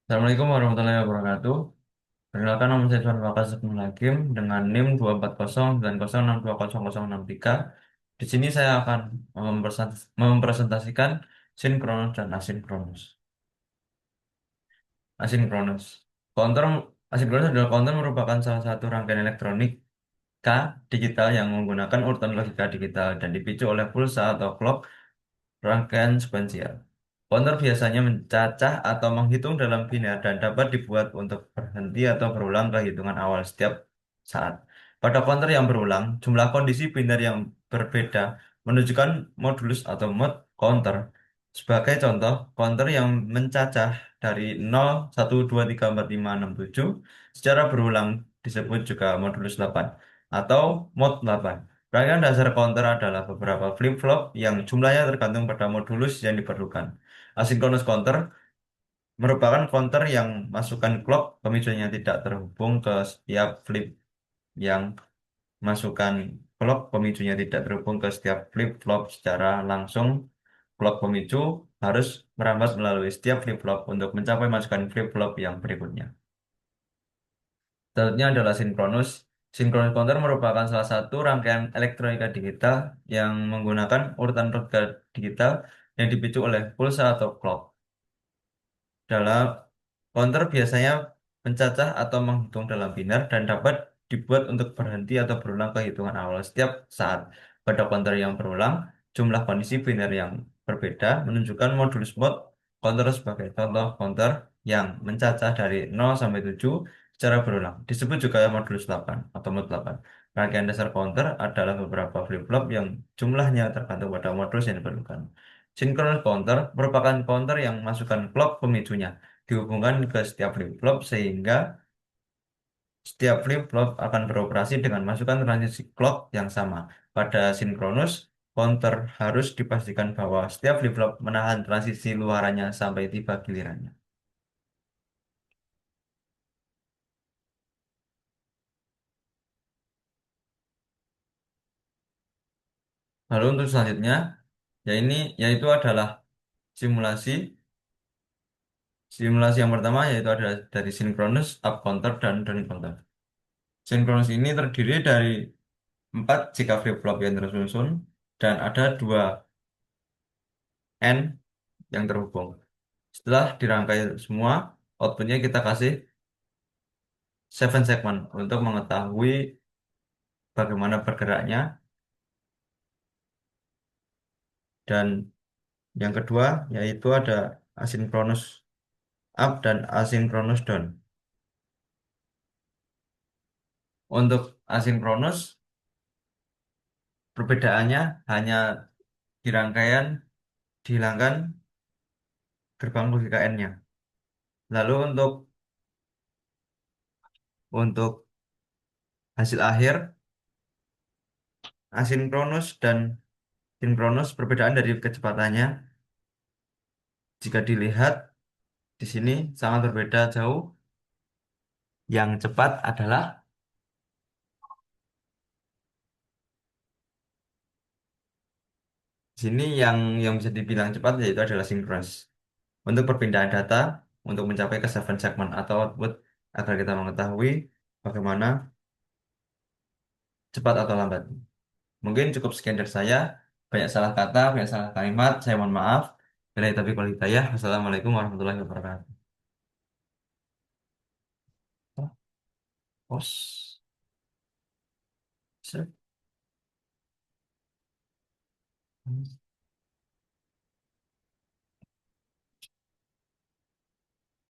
Assalamualaikum warahmatullahi wabarakatuh. Perkenalkan nama saya Tuan Waka Sukmul Hakim dengan NIM 24090620063. Di sini saya akan mempresentasikan sinkronus dan asinkronus. Asinkronus. Counter Asinkronus adalah counter merupakan salah satu rangkaian elektronik K digital yang menggunakan urutan logika digital dan dipicu oleh pulsa atau clock rangkaian sekuensial. Counter biasanya mencacah atau menghitung dalam biner dan dapat dibuat untuk berhenti atau berulang ke hitungan awal setiap saat. Pada counter yang berulang, jumlah kondisi biner yang berbeda menunjukkan modulus atau mode counter. Sebagai contoh, counter yang mencacah dari 0, 1, 2, 3, 4, 5, 6, 7 secara berulang disebut juga modulus 8 atau mode 8. Rangkaian dasar counter adalah beberapa flip-flop yang jumlahnya tergantung pada modulus yang diperlukan. Asynchronous counter merupakan counter yang masukkan clock pemicunya tidak terhubung ke setiap flip yang masukkan clock pemicunya tidak terhubung ke setiap flip-flop secara langsung. Clock pemicu harus merambat melalui setiap flip-flop untuk mencapai masukan flip-flop yang berikutnya. Selanjutnya adalah sinkronus. Sinkronus counter merupakan salah satu rangkaian elektronika digital yang menggunakan urutan logika digital yang dipicu oleh pulsa atau clock. Dalam counter biasanya mencacah atau menghitung dalam biner dan dapat dibuat untuk berhenti atau berulang ke hitungan awal setiap saat. Pada counter yang berulang, jumlah kondisi biner yang berbeda menunjukkan modulus mode counter sebagai contoh counter yang mencacah dari 0 sampai 7 secara berulang. Disebut juga modulus 8 atau mode 8. Rangkaian dasar counter adalah beberapa flip-flop yang jumlahnya tergantung pada modulus yang diperlukan. Synchronous counter merupakan counter yang masukkan clock pemicunya dihubungkan ke setiap flip-flop sehingga setiap flip-flop akan beroperasi dengan masukan transisi clock yang sama. Pada sinkronus, counter harus dipastikan bahwa setiap flip-flop menahan transisi luarannya sampai tiba gilirannya. Lalu untuk selanjutnya, yaitu adalah simulasi. Simulasi yang pertama yaitu adalah dari sinkronus, up counter, dan down counter. Sinkronus ini terdiri dari 4 jika flip-flop yang tersusun dan ada 2 N yang terhubung. Setelah dirangkai semua, outputnya kita kasih 7 segment untuk mengetahui bagaimana bergeraknya. Dan yang kedua yaitu ada asinkronus up dan asinkronus down. Untuk asinkronus, perbedaannya hanya di rangkaian dihilangkan gerbang logika N-nya. Lalu untuk hasil akhir asinkronus dan sinkronus perbedaan dari kecepatannya jika dilihat di sini sangat berbeda jauh. Yang cepat adalah di sini yang bisa dibilang cepat yaitu adalah sinkronus. Untuk perpindahan data untuk mencapai ke 7 segment atau output agar kita mengetahui bagaimana cepat atau lambat. Mungkin cukup sekian dari saya. Banyak salah kata, banyak salah kalimat. Saya mohon maaf. Bila taufiq wal hidayah. Wassalamualaikum warahmatullahi wabarakatuh. Pos.